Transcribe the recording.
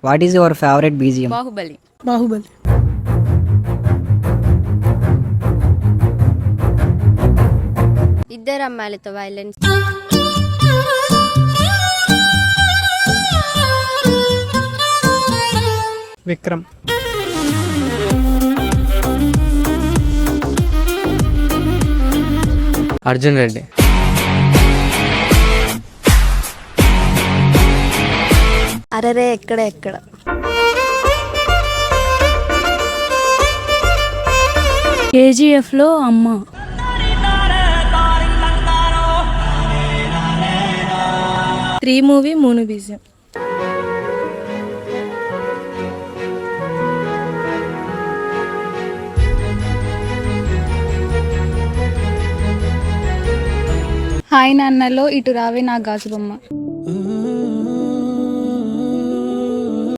What is your favourite BGM? Baahubali. Baahubali. ఇద్దరు అమ్మాయిలతో violence. Vikram. Arjun Reddy. అరరే ఎక్కడ ఎక్కడ. కేజీఎఫ్ లో అమ్మ. త్రీ మూవీ మూను బీజియం. హాయ్ నాన్నలో ఇటు రావే నా గాజు బొమ్మ.